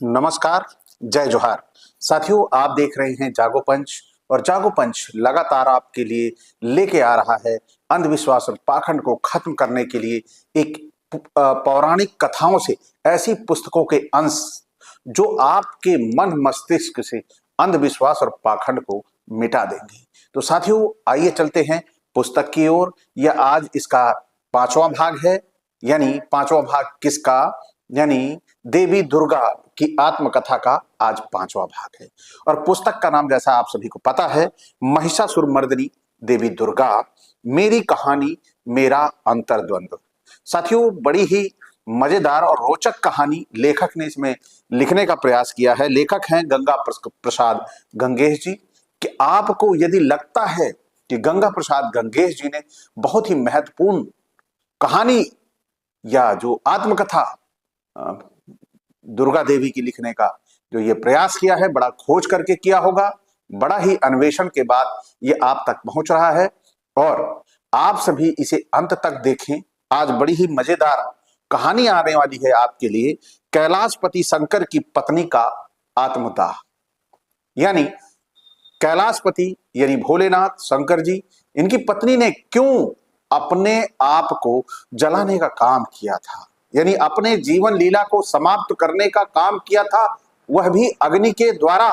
नमस्कार, जय जोहार। साथियों, आप देख रहे हैं जागो पंच और जागो पंच लगातार आपके लिए लेके आ रहा है अंधविश्वास और पाखंड को खत्म करने के लिए एक पौराणिक कथाओं से ऐसी पुस्तकों के अंश जो आपके मन मस्तिष्क से अंधविश्वास और पाखंड को मिटा देंगे। तो साथियों, आइए चलते हैं पुस्तक की ओर। यह आज इसका 5वां भाग है। यानी 5वां भाग किसका? यानी देवी दुर्गा की आत्मकथा का आज 5वां भाग है। और पुस्तक का नाम जैसा आप सभी को पता है, महिषासुरमर्दिनी देवी दुर्गा, मेरी कहानी मेरा अंतर्द्वंद। साथियों, बड़ी ही मजेदार और रोचक कहानी लेखक ने इसमें लिखने का प्रयास किया है। लेखक हैं गंगा प्रसाद गंगेश जी। कि आपको यदि लगता है कि गंगा प्रसाद गंगेश जी ने बहुत ही महत्वपूर्ण कहानी या जो आत्मकथा दुर्गा देवी की लिखने का जो ये प्रयास किया है, बड़ा खोज करके किया होगा, बड़ा ही अन्वेषण के बाद ये आप तक पहुंच रहा है और आप सभी इसे अंत तक देखें। आज बड़ी ही मजेदार कहानी आने वाली है आपके लिए, कैलाशपति शंकर की पत्नी का आत्मदाह। यानी कैलाशपति यानी भोलेनाथ शंकर जी, इनकी पत्नी ने क्यों अपने आप को जलाने का काम किया था, यानी अपने जीवन लीला को समाप्त करने का काम किया था, वह भी अग्नि के द्वारा।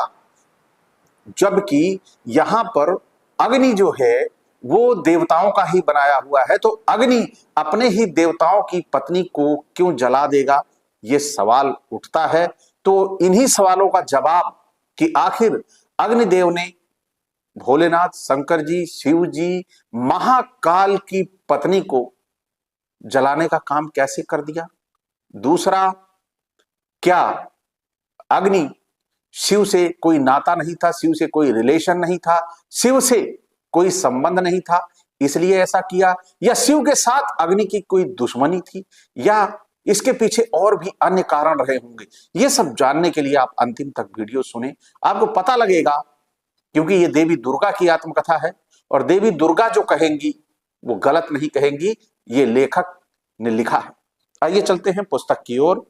जबकि यहां पर अग्नि जो है वो देवताओं का ही बनाया हुआ है, तो अग्नि अपने ही देवताओं की पत्नी को क्यों जला देगा, ये सवाल उठता है। तो इन्हीं सवालों का जवाब कि आखिर अग्निदेव ने भोलेनाथ शंकर जी, शिव जी, महाकाल की पत्नी को जलाने का काम कैसे कर दिया। दूसरा, क्या अग्नि शिव से कोई नाता नहीं था, शिव से कोई रिलेशन नहीं था, शिव से कोई संबंध नहीं था, इसलिए ऐसा किया, या शिव के साथ अग्नि की कोई दुश्मनी थी, या इसके पीछे और भी अन्य कारण रहे होंगे। ये सब जानने के लिए आप अंतिम तक वीडियो सुने, आपको पता लगेगा। क्योंकि ये देवी दुर्गा की आत्मकथा है और देवी दुर्गा जो कहेंगी वो गलत नहीं कहेंगी, ये लेखक ने लिखा है। आइए चलते हैं पुस्तक की ओर।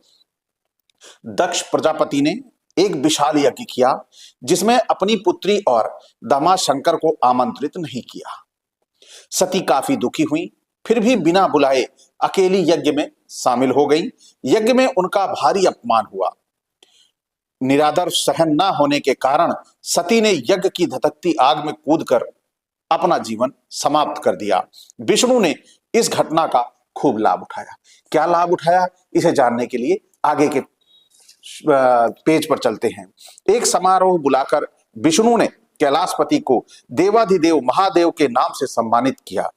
दक्ष प्रजापति ने एक विशाल यज्ञ किया जिसमें अपनी पुत्री और दामाद शंकर को आमंत्रित नहीं किया। सती काफी दुखी हुई, फिर भी बिना बुलाए अकेली यज्ञ में शामिल हो गई। यज्ञ में उनका भारी अपमान हुआ। निरादर सहन न होने के कारण सती ने यज्ञ की धधकती आग में कूदकर अपना जीवन समाप्त कर दिया। विष्णु ने इस घटना का खूब लाभ उठाया। क्या लाभ उठाया, इसे जानने के लिए आगे के पेज पर चलते हैं। एक समारोह बुलाकर विष्णु ने कैलाशपति को देवाधिदेव महादेव के नाम से सम्मानित किया।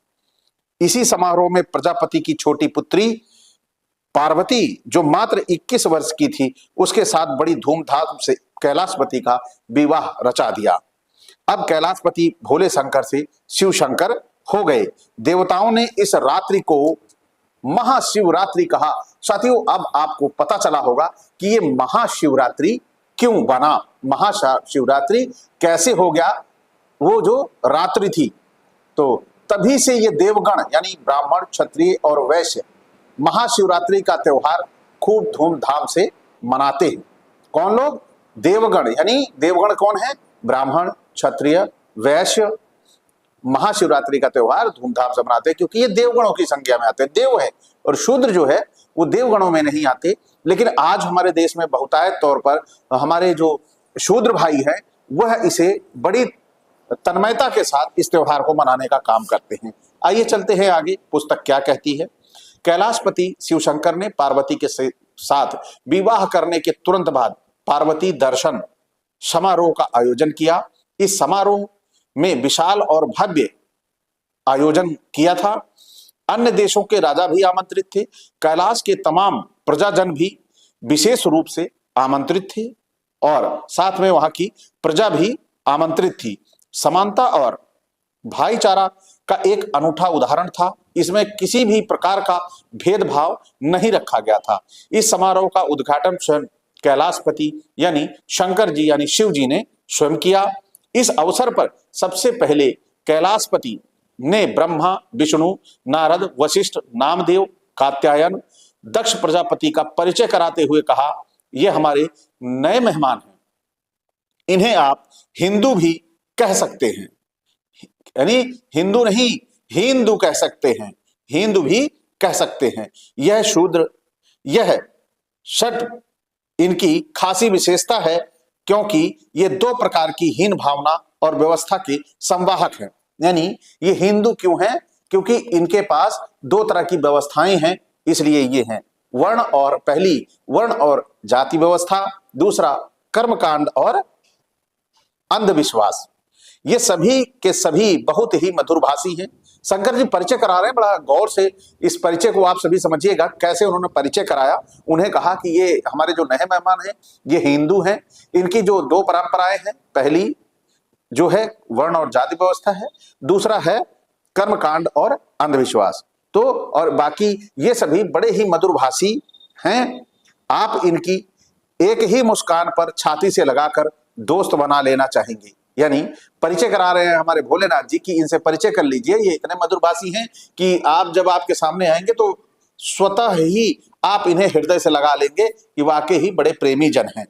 इसी समारोह में प्रजापति की छोटी पुत्री पार्वती, जो मात्र 21 वर्ष की थी, उसके साथ बड़ी धूमधाम से कैलाशपति का विवाह रचा दिया। अब कैलाशपति भोले शंकर से शिव शंकर हो गए। देवताओं ने इस रात्रि को महाशिवरात्रि कहा। साथियों, अब आपको पता चला होगा कि ये महाशिवरात्रि क्यों बना, महाशिवरात्रि कैसे हो गया, वो जो रात्रि थी। तो तभी से ये देवगण यानी ब्राह्मण, क्षत्रिय और वैश्य महाशिवरात्रि का त्योहार खूब धूमधाम से मनाते हैं। कौन लोग? देवगण। यानी देवगण कौन है? ब्राह्मण, क्षत्रिय, वैश्य महाशिवरात्रि का त्योहार धूमधाम से मनाते हैं, क्योंकि ये देवगणों की संख्या में आते हैं। देव है और शूद्र जो है वो देवगणों में नहीं आते। लेकिन आज हमारे देश में बहुतायत तौर पर हमारे जो शूद्र भाई हैं वह इसे बड़ी तन्मयता के साथ इस त्योहार को मनाने का काम करते हैं। आइए चलते हैं आगे, पुस्तक क्या कहती है। कैलाशपति शिवशंकर ने पार्वती के साथ विवाह करने के तुरंत बाद पार्वती दर्शन समारोह का आयोजन किया। इस समारोह में विशाल और भव्य आयोजन किया था। अन्य देशों के राजा भी आमंत्रित थे। कैलाश के तमाम प्रजाजन भी विशेष रूप से आमंत्रित थे और साथ में वहां की प्रजा भी आमंत्रित थी। समानता और भाईचारा का एक अनूठा उदाहरण था। इसमें किसी भी प्रकार का भेदभाव नहीं रखा गया था। इस समारोह का उद्घाटन स्वयं कैलाशपति यानी शंकर जी यानी शिव जी ने स्वयं किया। इस अवसर पर सबसे पहले कैलाशपति ने ब्रह्मा, विष्णु, नारद, वशिष्ठ, नामदेव, कात्यायन, दक्ष प्रजापति का परिचय कराते हुए कहा, ये हमारे नए मेहमान हैं, इन्हें आप हिंदू भी कह सकते हैं, यानी हिंदू नहीं हिंदू कह सकते हैं, हिंदू भी कह सकते हैं। यह शूद्र, यह षट इनकी खासी विशेषता है, क्योंकि ये दो प्रकार की हीन भावना और व्यवस्था के संवाहक हैं। यानी ये हिंदू क्यों हैं? क्योंकि इनके पास दो तरह की व्यवस्थाएं हैं, इसलिए ये हैं वर्ण, और पहली वर्ण और जाति व्यवस्था, दूसरा कर्मकांड और अंधविश्वास। ये सभी के सभी बहुत ही मधुरभाषी हैं। शंकर जी परिचय करा रहे हैं, बड़ा गौर से इस परिचय को आप सभी समझिएगा। कैसे उन्होंने परिचय कराया? उन्हें कहा कि ये हमारे जो नए मेहमान हैं ये हिंदू हैं, इनकी जो दो परंपराएं हैं, पहली जो है वर्ण और जाति व्यवस्था है, दूसरा है कर्मकांड और अंधविश्वास। तो और बाकी ये सभी बड़े ही मधुरभाषी हैं। आप इनकी एक ही मुस्कान पर छाती से लगाकर दोस्त बना लेना चाहेंगे। यानी परिचय करा रहे हैं हमारे भोलेनाथ जी की, इनसे परिचय कर लीजिए। ये इतने मधुरभाषी हैं कि आप जब आपके सामने आएंगे तो स्वतः ही आप इन्हें हृदय से लगा लेंगे कि वाकई ही बड़े प्रेमी जन हैं।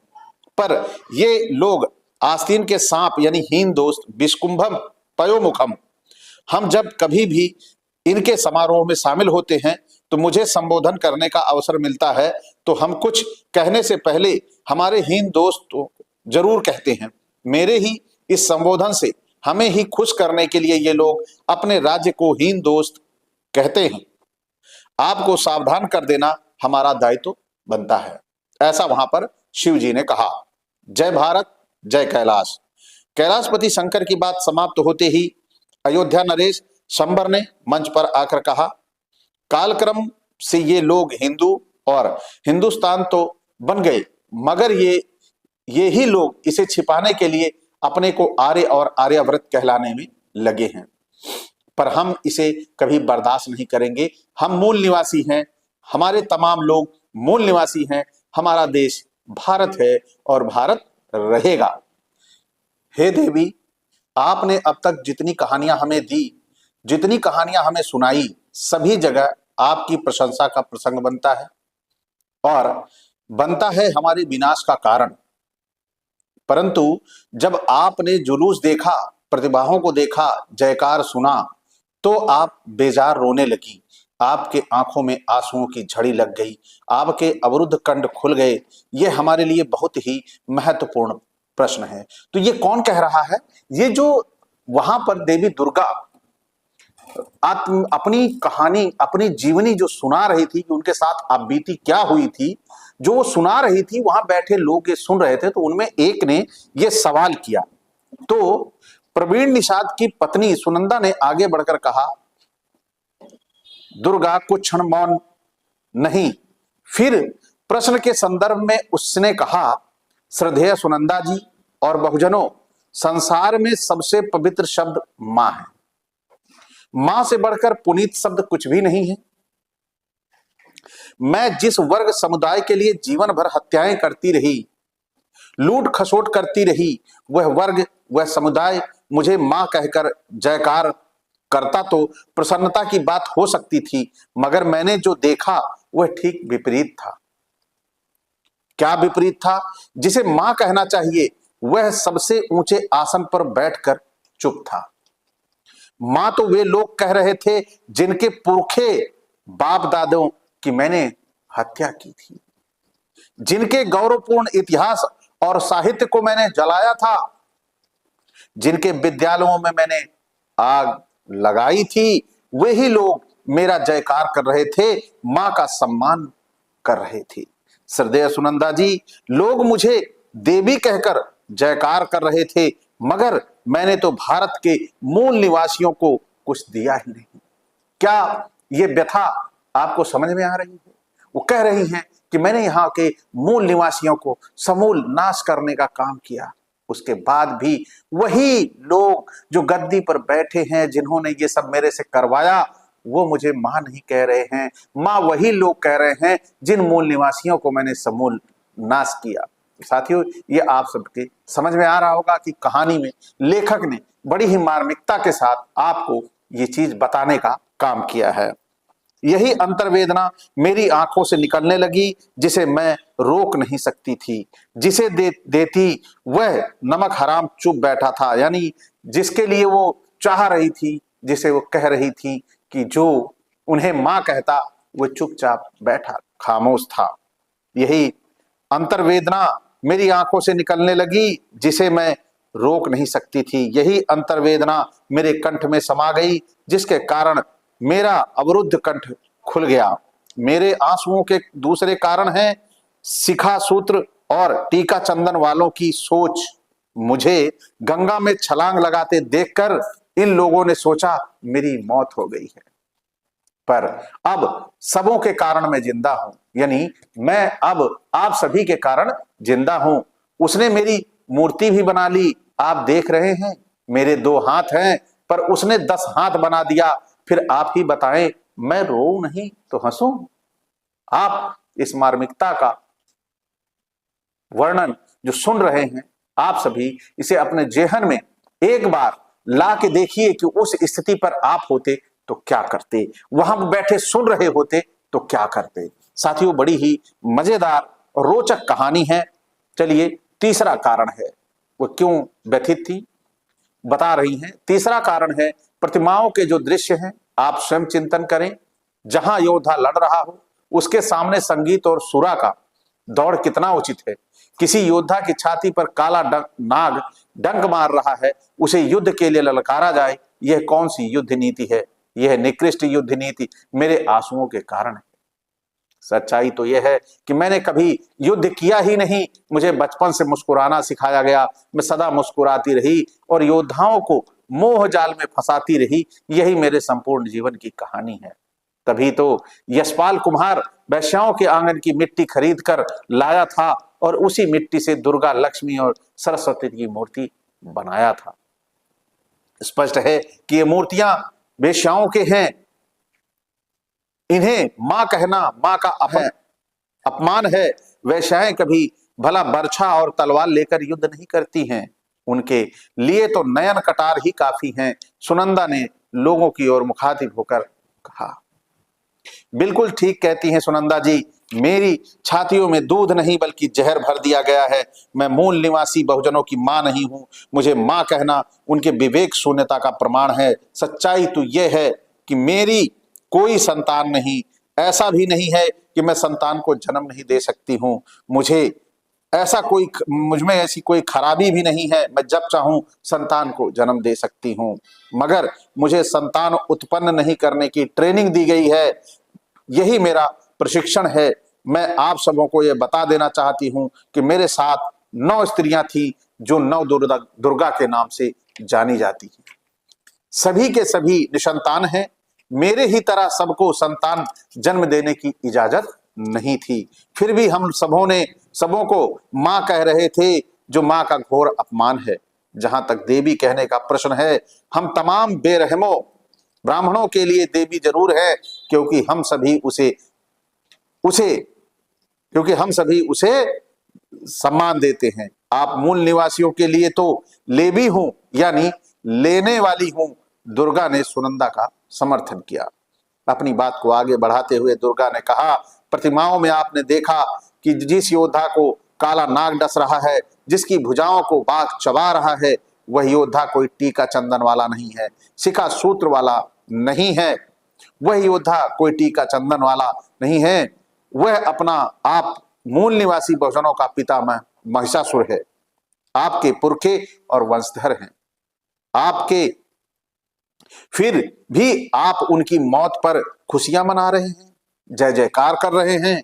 पर ये लोग आस्तीन के सांप यानी हीन दोस्त, विष्कुंभम पयोमुखम। हम जब कभी भी इनके समारोह में शामिल होते हैं तो मुझे संबोधन करने का अवसर मिलता है, तो हम कुछ कहने से पहले हमारे हीन दोस्त जरूर कहते हैं। मेरे ही इस संबोधन से हमें ही खुश करने के लिए ये लोग अपने राज्य को हीन दोस्त कहते हैं। आपको सावधान कर देना हमारा दायित्व बनता है, ऐसा वहां पर शिव जी ने कहा। जय भारत, जय कैलाश। कैलाशपति शंकर की बात समाप्त होते ही अयोध्या नरेश शंबर ने मंच पर आकर कहा, कालक्रम से ये लोग हिंदू और हिंदुस्तान तो बन गए, मगर ये ही लोग इसे छिपाने के लिए अपने को आर्य और आर्याव्रत कहलाने में लगे हैं। पर हम इसे कभी बर्दाश्त नहीं करेंगे। हम मूल निवासी हैं, हमारे तमाम लोग मूल निवासी हैं। हमारा देश भारत है और भारत रहेगा। हे देवी, आपने अब तक जितनी कहानियां हमें दी, जितनी कहानियां हमें सुनाई, सभी जगह आपकी प्रशंसा का प्रसंग बनता है और बनता है हमारे विनाश का कारण। परंतु जब आपने जुलूस देखा, प्रतिभाओं को देखा, जयकार सुना, तो आप बेजार रोने लगी। आपके आंखों में आंसुओं की झड़ी लग गई, आपके अवरुद्ध कंठ खुल गए। यह हमारे लिए बहुत ही महत्वपूर्ण प्रश्न है। तो ये कौन कह रहा है? ये जो वहां पर देवी दुर्गा अपनी कहानी, अपनी जीवनी जो सुना रही थी कि उनके साथ अब बीती क्या हुई थी, जो वो सुना रही थी, वहां बैठे लोग ये सुन रहे थे। तो उनमें एक ने ये सवाल किया। तो प्रवीण निषाद की पत्नी सुनंदा ने आगे बढ़कर कहा, दुर्गा कुछ क्षण मौन नहीं। फिर प्रश्न के संदर्भ में उसने कहा, श्रद्धेय सुनंदा जी और बहुजनों, संसार में सबसे पवित्र शब्द मां है। मां से बढ़कर पुनीत शब्द कुछ भी नहीं है। मैं जिस वर्ग समुदाय के लिए जीवन भर हत्याएं करती रही, लूट खसोट करती रही, वह वर्ग, वह समुदाय मुझे मां कहकर जयकार करता तो प्रसन्नता की बात हो सकती थी, मगर मैंने जो देखा वह ठीक विपरीत था। क्या विपरीत था? जिसे मां कहना चाहिए वह सबसे ऊंचे आसन पर बैठकर चुप था। मां तो वे लोग कह रहे थे जिनके पुरखे बाप दादों की मैंने हत्या की थी, जिनके गौरवपूर्ण इतिहास और साहित्य को मैंने जलाया था, जिनके विद्यालयों में मैंने आग लगाई थी, वे ही लोग मेरा जयकार कर रहे थे, मां का सम्मान कर रहे थे। श्रद्धेय सुनंदा जी, लोग मुझे देवी कहकर जयकार कर रहे थे, मगर मैंने तो भारत के मूल निवासियों को कुछ दिया ही नहीं। क्या ये व्यथा आपको समझ में आ रही है? वो कह रही हैं कि मैंने यहाँ के मूल निवासियों को समूल नाश करने का काम किया। उसके बाद भी वही लोग जो गद्दी पर बैठे हैं, जिन्होंने ये सब मेरे से करवाया, वो मुझे मां नहीं कह रहे हैं। मां वही लोग कह रहे हैं जिन मूल निवासियों को मैंने समूल नाश किया। साथियों, ये आप सबके समझ में आ रहा होगा कि कहानी में लेखक ने बड़ी ही मार्मिकता के साथ आपको ये चीज बताने का काम किया है। यही अंतर्वेदना मेरी आंखों से निकलने लगी, जिसे मैं रोक नहीं सकती थी। जिसे देती वह नमक हराम चुप बैठा था, यानी जिसके लिए वो चाह रही थी, जिसे वो कह रही थी कि जो उन्हें मां कहता, वो चुपचाप बैठा खामोश था। यही अंतर्वेदना मेरी आंखों से निकलने लगी, जिसे मैं रोक नहीं सकती थी। यही अंतर्वेदना मेरे कंठ में समा गई, जिसके कारण मेरा अवरुद्ध कंठ खुल गया। मेरे आंसुओं के दूसरे कारण हैं शिखा सूत्र और टीका चंदन वालों की सोच। मुझे गंगा में छलांग लगाते देखकर इन लोगों ने सोचा मेरी मौत हो गई है, पर अब सबों के कारण मैं जिंदा हूं, यानी मैं अब आप सभी के कारण जिंदा हूं। उसने मेरी मूर्ति भी बना ली, आप देख रहे हैं मेरे 2 हाथ हैं, पर उसने 10 हाथ बना दिया। फिर आप ही बताएं, मैं रोऊं नहीं तो हंसूं? आप इस मार्मिकता का वर्णन जो सुन रहे हैं, आप सभी इसे अपने जेहन में एक बार ला के देखिए कि उस स्थिति पर आप होते तो क्या करते, वहां बैठे सुन रहे होते तो क्या करते। साथियों, बड़ी ही मजेदार और रोचक कहानी है। चलिए, तीसरा कारण है, वो क्यों व्यथित थी बता रही हैं। तीसरा कारण है प्रतिमाओं के जो दृश्य हैं, आप स्वयं चिंतन करें। जहां योद्धा लड़ रहा हो, उसके सामने संगीत और सुरा का दौड़ कितना उचित है। किसी योद्धा की छाती पर काला नाग डंक मार रहा है, उसे युद्ध के लिए ललकारा जाए, यह कौन सी युद्ध नीति है? यह निकृष्ट युद्ध नीति मेरे आंसुओं के कारण है। सच्चाई तो यह है कि मैंने कभी युद्ध किया ही नहीं। मुझे बचपन से मुस्कुराना सिखाया गया, मैं सदा मुस्कुराती रही और योद्धाओं को मोह जाल में फंसाती रही। यही मेरे संपूर्ण जीवन की कहानी है। तभी तो यशपाल कुम्हार वैश्याओं के आंगन की मिट्टी खरीद कर लाया था और उसी मिट्टी से दुर्गा, लक्ष्मी और सरस्वती की मूर्ति बनाया था। स्पष्ट है कि ये मूर्तियां वेश्याओं के हैं। इन्हें मां कहना मां का अपमान है। वेश्याएं कभी भला बर्छा और तलवार लेकर युद्ध नहीं करती हैं, उनके लिए तो नयन कटार ही काफी हैं। सुनंदा ने लोगों की ओर मुखातिब होकर कहा। बिल्कुल ठीक कहती हैं सुनंदा जी, मेरी छातियों में दूध नहीं बल्कि जहर भर दिया गया है। मैं मूल निवासी बहुजनों की मां नहीं हूं। मुझे मां कहना उनके विवेक शून्यता का प्रमाण है। सच्चाई तो यह है कि मेरी कोई संतान नहीं। ऐसा भी नहीं है कि मैं संतान को जन्म नहीं दे सकती हूं। मुझमें ऐसी कोई खराबी भी नहीं है। मैं जब चाहूं संतान को जन्म दे सकती हूं, मगर मुझे संतान उत्पन्न नहीं करने की ट्रेनिंग दी गई है। यही मेरा प्रशिक्षण है। मैं आप सबों को यह बता देना चाहती हूं कि मेरे साथ 9 स्त्रियां थी जो 9 दुर्गा के नाम से जानी जाती हैं। सभी के सभी निसंतान हैं। मेरे ही तरह सबको संतान जन्म देने की इजाजत नहीं थी। फिर भी हम सबों को मां कह रहे थे, जो मां का घोर अपमान है। जहां तक देवी कहने का प्रश्न है, हम तमाम बेरहमों ब्राह्मणों के लिए देवी जरूर है, क्योंकि हम सभी उसे सम्मान देते हैं। आप मूल निवासियों के लिए तो लेवी हूं, यानी लेने वाली हूं। दुर्गा ने सुनंदा का समर्थन किया। अपनी बात को आगे बढ़ाते हुए दुर्गा ने कहा, प्रतिमाओं में आपने देखा कि जिस योद्धा को काला नाग डस रहा है, जिसकी भुजाओं को बाघ चबा रहा है, वह योद्धा कोई टीका चंदन वाला नहीं है, शिखा सूत्र वाला नहीं है। वह योद्धा कोई टीका चंदन वाला नहीं है। वह अपना आप मूल निवासी बहुजनों का पितामह महिषासुर है। आपके पुरखे और वंशधर हैं। फिर भी आप उनकी मौत पर खुशियां मना रहे हैं, जय जयकार कर रहे हैं।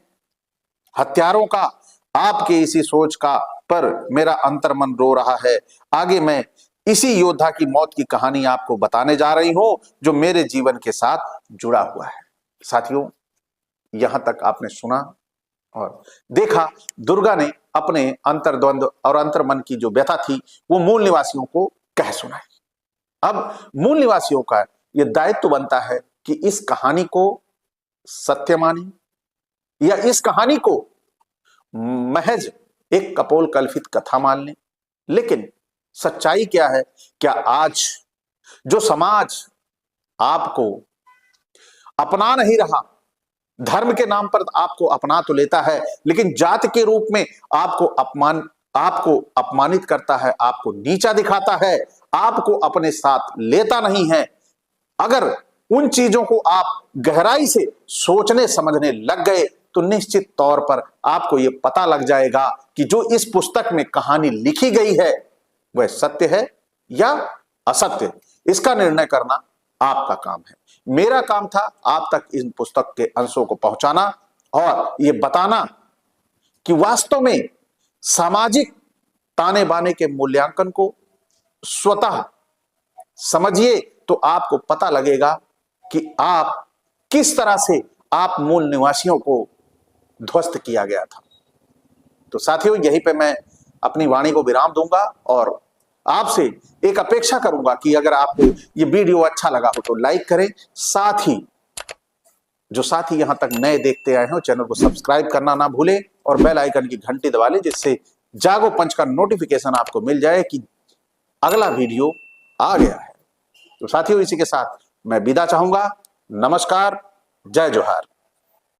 हत्यारों का आपके इसी सोच का पर मेरा अंतर्मन रो रहा है। आगे मैं इसी योद्धा की मौत की कहानी आपको बताने जा रही हूं, जो मेरे जीवन के साथ जुड़ा हुआ है। साथियों, यहां तक आपने सुना और देखा, दुर्गा ने अपने अंतर्द्वंद और अंतर्मन की जो व्यथा थी, वो मूल निवासियों को कह सुनाई। अब मूल निवासियों का यह दायित्व बनता है कि इस कहानी को सत्य माने या इस कहानी को महज एक कपोल कल्पित कथा मान लें। लेकिन सच्चाई क्या है? क्या आज जो समाज आपको अपना नहीं रहा। धर्म के नाम पर आपको अपना तो लेता है, लेकिन जाति के रूप में आपको अपमानित करता है, आपको नीचा दिखाता है, आपको अपने साथ लेता नहीं है। अगर उन चीजों को आप गहराई से सोचने समझने लग गए तो निश्चित तौर पर आपको यह पता लग जाएगा कि जो इस पुस्तक में कहानी लिखी गई है वह सत्य है या असत्य। इसका निर्णय करना आपका काम है। मेरा काम था आप तक इन पुस्तक के अंशों को पहुंचाना और ये बताना कि वास्तव में सामाजिक ताने बाने के मूल्यांकन को स्वतः समझिए तो आपको पता लगेगा कि आप किस तरह से आप मूल निवासियों को ध्वस्त किया गया था। तो साथियों, यहीं पे मैं अपनी वाणी को विराम दूंगा और आपसे एक अपेक्षा करूंगा कि अगर आपको ये वीडियो अच्छा लगा हो तो लाइक करें। साथ ही जो साथी यहां तक नए देखते आए हो चैनल को सब्सक्राइब करना ना भूलें और बेल आइकन की घंटी दबा लें, जिससे जागो पंच का नोटिफिकेशन आपको मिल जाए कि अगला वीडियो आ गया है। तो साथियों, इसी के साथ मैं विदा चाहूंगा। नमस्कार, जय जोहार।